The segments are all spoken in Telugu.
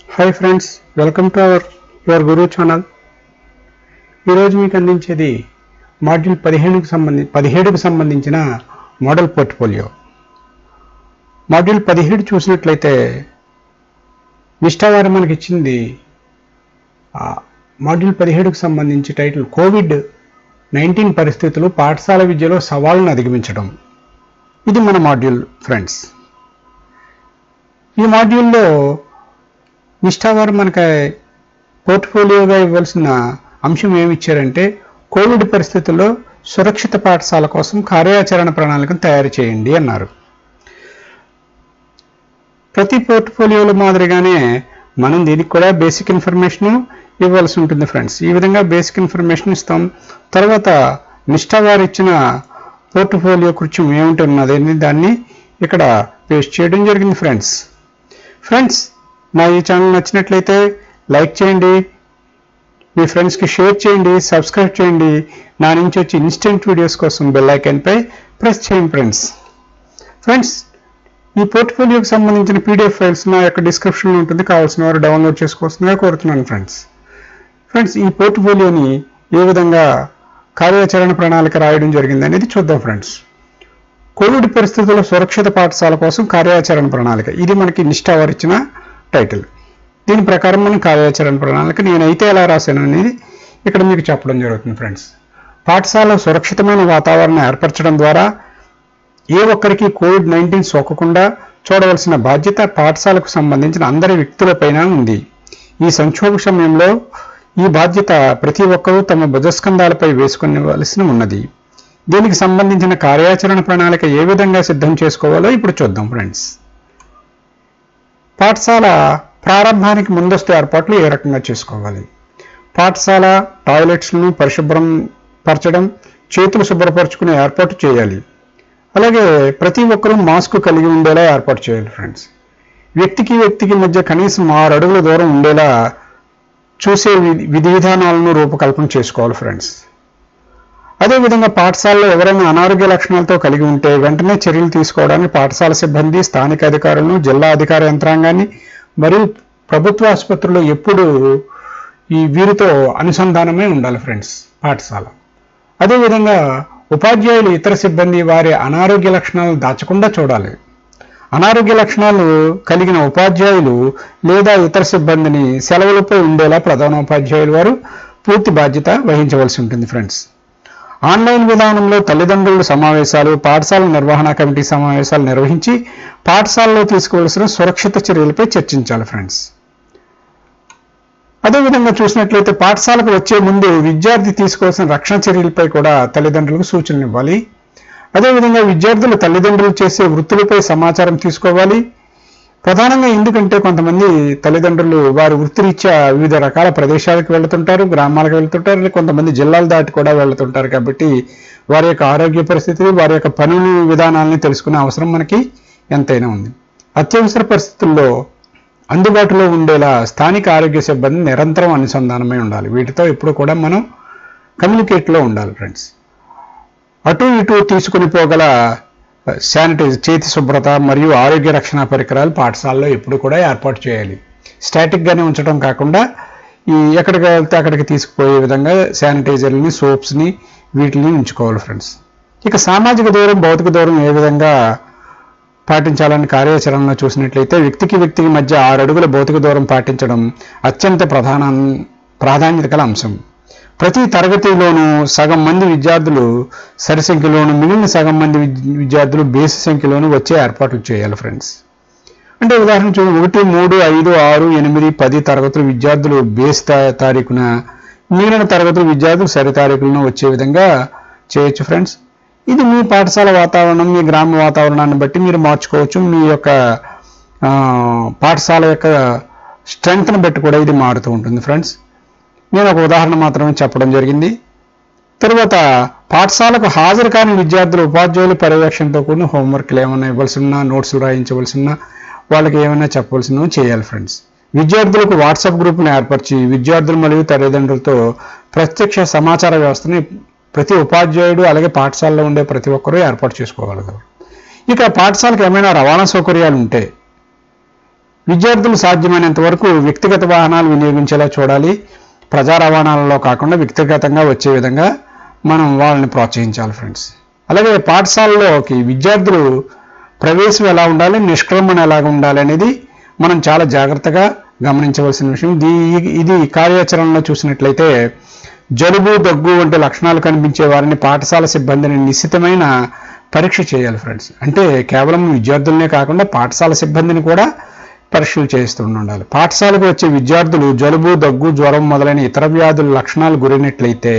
Hi friends, welcome to your Guru channel. ఈరోజు మీకు అందించేది మాడ్యూల్ 17కు సంబంధించిన మోడల్ పోర్ట్ఫోలియో. మాడ్యూల్ 17 చూసినట్లయితే నిష్ఠా వారు మనకి ఇచ్చింది మాడ్యూల్ 17కు సంబంధించి టైటిల్ కోవిడ్-19 పరిస్థితులు పాఠశాల విద్యలో సవాళ్ళను అధిగమించడం. ఇది మన మాడ్యూల్ ఫ్రెండ్స్. ఈ మాడ్యూల్లో నిష్ఠా వారు మనకి పోర్ట్ఫోలియోగా ఇవ్వాల్సిన అంశం ఏమి ఇచ్చారంటే, కోవిడ్ పరిస్థితుల్లో సురక్షిత పాఠశాల కోసం కార్యాచరణ ప్రణాళికను తయారు చేయండి అన్నారు. ప్రతి పోర్ట్ఫోలియోలో మాదిరిగానే మనం దీనికి కూడా బేసిక్ ఇన్ఫర్మేషన్ ఇవ్వాల్సి ఉంటుంది ఫ్రెండ్స్. ఈ విధంగా బేసిక్ ఇన్ఫర్మేషన్ ఇస్తాం. తర్వాత నిష్ఠా వారు ఇచ్చిన పోర్ట్ఫోలియో కృత్యం ఏముంటున్నది దాన్ని ఇక్కడ పేస్ట్ చేయడం జరిగింది ఫ్రెండ్స్. నా ఈ ఛానల్ నచ్చినట్లయితే లైక్ చేయండి, మీ ఫ్రెండ్స్కి షేర్ చేయండి, సబ్స్క్రైబ్ చేయండి. నా నుంచి వచ్చి ఇన్స్టెంట్ వీడియోస్ కోసం బెల్ ఐకాన్పై ప్రెస్ చేయండి ఫ్రెండ్స్. ఈ పోర్ట్ఫోలియోకి సంబంధించిన పీడిఎఫ్ ఫైల్స్ నా యొక్క డిస్క్రిప్షన్లో ఉంటుంది, కావాల్సిన వారు డౌన్లోడ్ చేసుకోవాల్సిందిగా కోరుతున్నాను ఫ్రెండ్స్. ఈ పోర్ట్ఫోలియోని ఏ విధంగా కార్యాచరణ ప్రణాళిక రాయడం జరిగింది అనేది చూద్దాం ఫ్రెండ్స్. కోవిడ్ పరిస్థితుల్లో సురక్షిత పాఠశాల కోసం కార్యాచరణ ప్రణాళిక, ఇది మనకి నిష్ఠా వారు ఇచ్చిన టైటిల్. దీని ప్రకారం మనం కార్యాచరణ ప్రణాళిక నేనైతే ఎలా రాశాను అనేది ఇక్కడ మీకు చెప్పడం జరుగుతుంది ఫ్రెండ్స్. పాఠశాల సురక్షితమైన వాతావరణం ఏర్పరచడం ద్వారా ఏ ఒక్కరికి కోవిడ్-19 సోకకుండా చూడవలసిన బాధ్యత పాఠశాలకు సంబంధించిన అందరి వ్యక్తులపైన ఉంది. ఈ సంక్షోభ సమయంలో ఈ బాధ్యత ప్రతి ఒక్కరూ తమ భుజస్కంధాలపై వేసుకునేవలసి ఉన్నది. దీనికి సంబంధించిన కార్యాచరణ ప్రణాళిక ఏ విధంగా సిద్ధం చేసుకోవాలో ఇప్పుడు చూద్దాం ఫ్రెండ్స్. పాఠశాల ప్రారంభానికి ముందస్తు ఏర్పాట్లు ఏ రకంగా చేసుకోవాలి? పాఠశాల టాయిలెట్స్ను పరిశుభ్రపరచడం, చేతులు శుభ్రపరచుకునే ఏర్పాటు చేయాలి. అలాగే ప్రతి ఒక్కరూ మాస్క్ కలిగి ఉండేలా ఏర్పాటు చేయాలి ఫ్రెండ్స్. వ్యక్తికి మధ్య కనీసం 6 అడుగుల దూరం ఉండేలా చూసే విధి విధానాలను రూపకల్పన చేసుకోవాలి ఫ్రెండ్స్. అదేవిధంగా పాఠశాలలో ఎవరైనా అనారోగ్య లక్షణాలతో కలిగి ఉంటే వెంటనే చర్యలు తీసుకోవడానికి పాఠశాల సిబ్బంది, స్థానిక అధికారులను, జిల్లా అధికార యంత్రాంగాన్ని మరియు ప్రభుత్వ ఆసుపత్రుల్లో ఎప్పుడు వీరితో అనుసంధానమే ఉండాలి ఫ్రెండ్స్ పాఠశాల. అదేవిధంగా ఉపాధ్యాయులు, ఇతర సిబ్బంది వారి అనారోగ్య లక్షణాలను దాచకుండా చూడాలి. అనారోగ్య లక్షణాలు కలిగిన ఉపాధ్యాయులు లేదా ఇతర సిబ్బందిని సెలవులపై ఉండేలా ప్రధానోపాధ్యాయులు వారు పూర్తి బాధ్యత వహించవలసి ఉంటుంది ఫ్రెండ్స్. ఆన్లైన్ విధానంలో తల్లిదండ్రుల సమావేశాలు, పాఠశాల నిర్వహణ కమిటీ సమావేశాలు నిర్వహించి పాఠశాలలో తీసుకోవాల్సిన సురక్షిత చర్యలపై చర్చించాలి ఫ్రెండ్స్. అదేవిధంగా చూసినట్లయితే పాఠశాలకు వచ్చే ముందు విద్యార్థి తీసుకోవాల్సిన రక్షణ చర్యలపై కూడా తల్లిదండ్రులకు సూచనలు ఇవ్వాలి. అదేవిధంగా విద్యార్థులు తల్లిదండ్రులు చేసే వృత్తులపై సమాచారం తీసుకోవాలి. ప్రధానంగా ఎందుకంటే కొంతమంది తల్లిదండ్రులు వారి వృత్తిరీత్యా వివిధ రకాల ప్రదేశాలకు వెళ్తుంటారు, గ్రామాలకు వెళ్తుంటారు, కొంతమంది జిల్లాలు దాటి కూడా వెళ్తుంటారు. కాబట్టి వారి యొక్క ఆరోగ్య పరిస్థితులు, వారి యొక్క పనుల విధానాలని తెలుసుకునే అవసరం మనకి ఎంతైనా ఉంది. అత్యవసర పరిస్థితుల్లో అందుబాటులో ఉండేలా స్థానిక ఆరోగ్య సిబ్బంది నిరంతరం అనుసంధానమై ఉండాలి. వీటితో ఎప్పుడు కూడా మనం కమ్యూనికేట్లో ఉండాలి ఫ్రెండ్స్. అటు ఇటు తీసుకుని పోగల శానిటైజర్, చేతి శుభ్రత మరియు ఆరోగ్య రక్షణ పరికరాలు పాఠశాలలో ఎప్పుడు కూడా ఏర్పాటు చేయాలి. స్టాటిక్గానే ఉంచడం కాకుండా ఎక్కడికి వెళ్తే అక్కడికి తీసుకుపోయే విధంగా శానిటైజర్లని, సోప్స్ని వీటిని ఉంచుకోవాలి ఫ్రెండ్స్. ఇక సామాజిక దూరం, భౌతిక దూరం ఏ విధంగా పాటించాలని కార్యాచరణలో చూసినట్లయితే వ్యక్తికి మధ్య 6 అడుగుల భౌతిక దూరం పాటించడం అత్యంత ప్రాధాన్యత గల అంశం. ప్రతి తరగతిలోనూ సగం మంది విద్యార్థులు సరి సంఖ్యలోను, మిగిలిన సగం మంది విద్యార్థులు బేసి సంఖ్యలోను వచ్చే ఏర్పాట్లు చేయాలి ఫ్రెండ్స్. అంటే ఉదాహరణ చూడండి, 1, 3, 5, 6, 8, 10 తరగతుల విద్యార్థులు బేసి తారీఖున, మిగిలిన తరగతుల విద్యార్థులు సరి తారీఖులను వచ్చే విధంగా చేయొచ్చు ఫ్రెండ్స్. ఇది మీ పాఠశాల వాతావరణం, మీ గ్రామ వాతావరణాన్ని బట్టి మీరు మార్చుకోవచ్చు. మీ యొక్క పాఠశాల యొక్క స్ట్రెంగ్త్ని బట్టి కూడా ఇది మారుతూ ఉంటుంది ఫ్రెండ్స్. నేను ఒక ఉదాహరణ మాత్రమే చెప్పడం జరిగింది. తర్వాత పాఠశాలకు హాజరు కాని విద్యార్థులు ఉపాధ్యాయుల పర్యవేక్షణతో కూడిన హోంవర్క్లు ఏమైనా ఇవ్వాల్సి ఉన్నా, నోట్స్ రాయించవలసి ఉన్నా, వాళ్ళకి ఏమైనా చెప్పవలసినవి చేయాలి ఫ్రెండ్స్. విద్యార్థులకు వాట్సాప్ గ్రూప్ను ఏర్పరిచి విద్యార్థులు మరియు తల్లిదండ్రులతో ప్రత్యక్ష సమాచార వ్యవస్థని ప్రతి ఉపాధ్యాయుడు అలాగే పాఠశాలలో ఉండే ప్రతి ఒక్కరూ ఏర్పాటు చేసుకోగలరు. ఇక పాఠశాలకు ఏమైనా రవాణా సౌకర్యాలు ఉంటే విద్యార్థులు సాధ్యమైనంత వరకు వ్యక్తిగత వాహనాలు వినియోగించేలా చూడాలి. ప్రజా రవాణాలలో కాకుండా వ్యక్తిగతంగా వచ్చే విధంగా మనం వాళ్ళని ప్రోత్సహించాలి ఫ్రెండ్స్. అలాగే పాఠశాలలోకి విద్యార్థులు ప్రవేశం ఎలా ఉండాలి, నిష్క్రమణ ఎలాగ ఉండాలి అనేది మనం చాలా జాగ్రత్తగా గమనించవలసిన విషయం. ఇది కార్యాచరణలో చూసినట్లయితే జలుబు, దగ్గు వంటి లక్షణాలు కనిపించే వారిని పాఠశాల సిబ్బందిని నిశ్చితమైన పరీక్ష చేయాలి ఫ్రెండ్స్. అంటే కేవలం విద్యార్థులనే కాకుండా పాఠశాల సిబ్బందిని కూడా పరీక్షలు చేస్తూ ఉండాలి. పాఠశాలకు వచ్చే విద్యార్థులు జలుబు, దగ్గు, జ్వరం మొదలైన ఇతర వ్యాధుల లక్షణాలు గురైనట్లయితే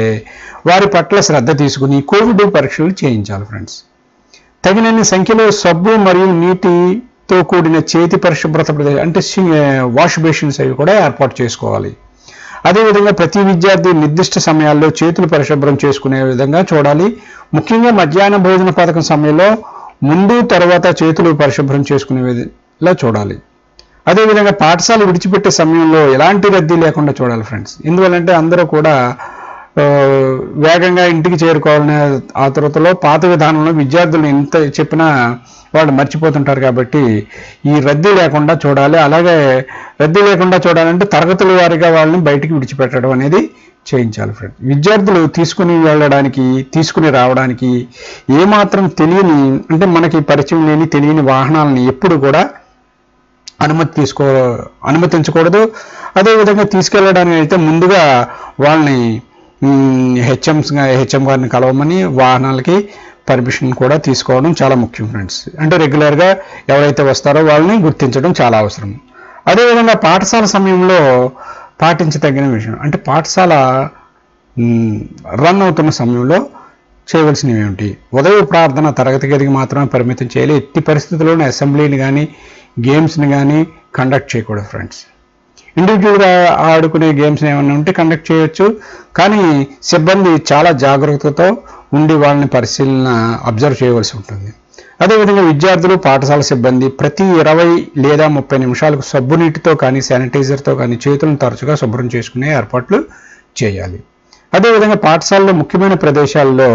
వారి పట్ల శ్రద్ధ తీసుకుని కోవిడ్ పరీక్షలు చేయించాలి ఫ్రెండ్స్. తగినన్ని సంఖ్యలో సబ్బు మరియు నీటితో కూడిన చేతి పరిశుభ్రత ప్రదేశం అంటే వాష్ బేసిన్స్ అవి కూడా ఏర్పాటు చేసుకోవాలి. అదేవిధంగా ప్రతి విద్యార్థి నిర్దిష్ట సమయాల్లో చేతులు పరిశుభ్రం చేసుకునే విధంగా చూడాలి. ముఖ్యంగా మధ్యాహ్న భోజన పథకం సమయంలో ముందు తర్వాత చేతులు పరిశుభ్రం చేసుకునేలా చూడాలి. అదేవిధంగా పాఠశాల విడిచిపెట్టే సమయంలో ఎలాంటి రద్దీ లేకుండా చూడాలి ఫ్రెండ్స్. ఎందువల్లంటే అందరూ కూడా వేగంగా ఇంటికి చేరుకోవాలనే ఆతృతలో పాత విధానంలో విద్యార్థులు ఎంత చెప్పినా వాళ్ళు మర్చిపోతుంటారు. కాబట్టి ఈ రద్దీ లేకుండా చూడాలి. అలాగే రద్దీ లేకుండా చూడాలంటే తరగతుల వారీగా వాళ్ళని బయటికి విడిచిపెట్టడం అనేది చేయించాలి ఫ్రెండ్స్. విద్యార్థులు తీసుకుని వెళ్ళడానికి, తీసుకుని రావడానికి ఏమాత్రం తెలియని అంటే మనకి పరిచయం లేని తెలియని వాహనాలని ఎప్పుడు కూడా అనుమతించకూడదు. అదేవిధంగా తీసుకెళ్ళడానికి అయితే ముందుగా వాళ్ళని హెచ్ఎం గారిని కలవమని వాహనాలకి పర్మిషన్ కూడా తీసుకోవడం చాలా ముఖ్యం ఫ్రెండ్స్. అంటే రెగ్యులర్గా ఎవరైతే వస్తారో వాళ్ళని గుర్తించడం చాలా అవసరం. అదేవిధంగా పాఠశాల సమయంలో పాటించదగిన విషయం అంటే పాఠశాల రన్ అవుతున్న సమయంలో చేయవలసినవి ఏమిటి? ఉదయ ప్రార్థన తరగతి గదికి మాత్రమే పరిమితం చేయాలి. ఎట్టి పరిస్థితుల్లోనూ అసెంబ్లీని కానీ గేమ్స్ని కానీ కండక్ట్ చేయకూడదు ఫ్రెండ్స్. ఇండివిజువల్గా ఆడుకునే గేమ్స్ ఏమైనా ఉంటే కండక్ట్ చేయొచ్చు, కానీ సిబ్బంది చాలా జాగ్రత్తతో ఉండి వాళ్ళని పరిశీలన అబ్జర్వ్ చేయవలసి ఉంటుంది. అదేవిధంగా విద్యార్థులు, పాఠశాల సిబ్బంది ప్రతి 20 లేదా 30 నిమిషాలకు సబ్బు నీటితో కానీ శానిటైజర్తో కానీ చేతులను తరచుగా శుభ్రం చేసుకునే ఏర్పాట్లు చేయాలి. అదేవిధంగా పాఠశాలలో ముఖ్యమైన ప్రదేశాల్లో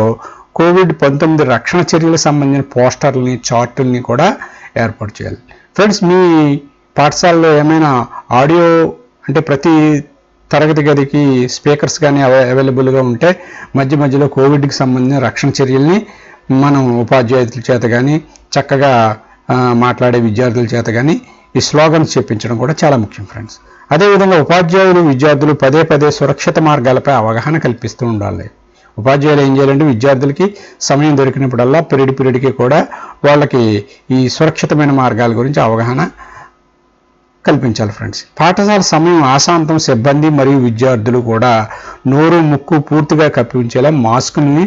COVID-19 రక్షణ చర్యలకు సంబంధించిన పోస్టర్లని, చార్టుల్ని కూడా ఏర్పాటు చేయాలి ఫ్రెండ్స్. మీ పాఠశాలలో ఏమైనా ఆడియో అంటే ప్రతి తరగతి గదికి స్పీకర్స్ కానీ అవైలబుల్గా ఉంటే మధ్య మధ్యలో కోవిడ్కి సంబంధించిన రక్షణ చర్యల్ని మనం ఉపాధ్యాయుల చేత కానీ చక్కగా మాట్లాడే విద్యార్థుల చేత కానీ ఈ స్లోగన్స్ చెప్పించడం కూడా చాలా ముఖ్యం ఫ్రెండ్స్. అదేవిధంగా ఉపాధ్యాయులు, విద్యార్థులు పదే పదే సురక్షిత మార్గాలపై అవగాహన కల్పిస్తూ ఉండాలి. ఉపాధ్యాయులు ఏం చేయాలంటే విద్యార్థులకి సమయం దొరికినప్పుడల్లా పీరియడ్కి కూడా వాళ్ళకి ఈ సురక్షితమైన మార్గాల గురించి అవగాహన కల్పించాలి ఫ్రెండ్స్. పాఠశాల సమయం ఆశాంతం సిబ్బంది మరియు విద్యార్థులు కూడా నోరు, ముక్కు పూర్తిగా కప్పి ఉంచేలా మాస్క్ని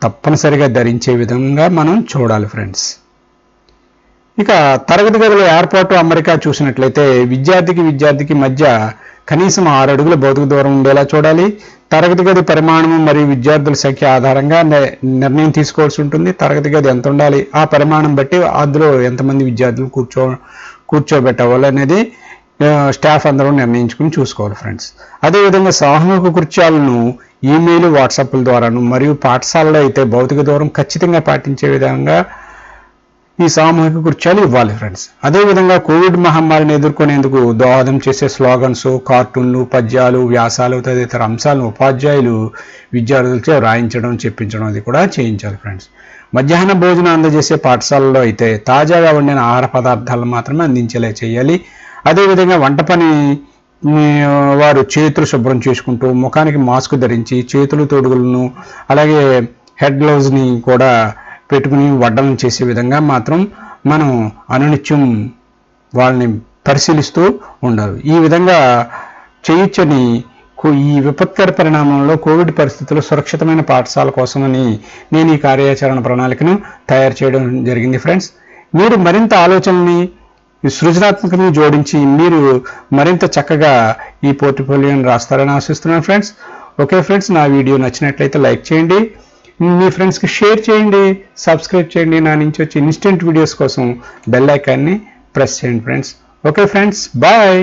తప్పనిసరిగా ధరించే విధంగా మనం చూడాలి ఫ్రెండ్స్. ఇక తరగతి గదుల ఏర్పాటు అమరిక చూసినట్లయితే విద్యార్థికి మధ్య కనీసం 6 అడుగుల భౌతిక దూరం ఉండేలా చూడాలి. తరగతి గది పరిమాణం మరియు విద్యార్థుల సంఖ్య ఆధారంగా నిర్ణయం తీసుకోవాల్సి ఉంటుంది. తరగతి గది ఎంత ఉండాలి, ఆ పరిమాణం బట్టి అందులో ఎంతమంది విద్యార్థులు కూర్చోబెట్టవాలి అనేది స్టాఫ్ అందరూ నిర్ణయించుకుని చూసుకోవాలి ఫ్రెండ్స్. అదేవిధంగా సామూహిక కృత్యాలను ఈమెయిల్, వాట్సాప్ల ద్వారాను మరియు పాఠశాలలో అయితే భౌతిక దూరం ఖచ్చితంగా పాటించే విధంగా ఈ సామూహిక కృత్యాలు ఇవ్వాలి ఫ్రెండ్స్. అదేవిధంగా కోవిడ్ మహమ్మారిని ఎదుర్కొనేందుకు దోహదం చేసే స్లోగన్స్, కార్టూన్లు, పద్యాలు, వ్యాసాలు తదితర అంశాలను ఉపాధ్యాయులు విద్యార్థులతో రాయించడం, చెప్పించడం అది కూడా చేయించాలి ఫ్రెండ్స్. మధ్యాహ్న భోజనం అందజేసే పాఠశాలలో అయితే తాజాగా వండిన ఆహార పదార్థాలను మాత్రమే అందించేలా చేయాలి. అదేవిధంగా వంట పని వారు చేతులు శుభ్రం చేసుకుంటూ ముఖానికి మాస్క్ ధరించి చేతులు, తొడుగులను అలాగే హెడ్ గ్లౌజ్ని కూడా పెట్టుకుని వడ్డలను చేసే విధంగా మాత్రం మనం అనునిత్యం వాళ్ళని పరిశీలిస్తూ ఉండాలి. ఈ విధంగా చేయొచ్చని ఈ విపత్కర పరిణామంలో కోవిడ్ పరిస్థితుల్లో సురక్షితమైన పాఠశాల కోసమని నేను ఈ కార్యాచరణ ప్రణాళికను తయారు చేయడం జరిగింది ఫ్రెండ్స్. మీరు మరింత ఆలోచనని, సృజనాత్మకతను జోడించి మీరు మరింత చక్కగా ఈ పోర్ట్ఫోలియోని రాస్తారని ఆశిస్తున్నాను ఫ్రెండ్స్. ఓకే ఫ్రెండ్స్, నా వీడియో నచ్చినట్లయితే లైక్ చేయండి, మీ ఫ్రెండ్స్కి షేర్ చేయండి, సబ్స్క్రైబ్ చేయండి. నా నుంచి వచ్చే ఇన్స్టెంట్ వీడియోస్ కోసం బెల్ ఐకాన్ని ప్రెస్ చేయండి ఫ్రెండ్స్. Okay friends, bye.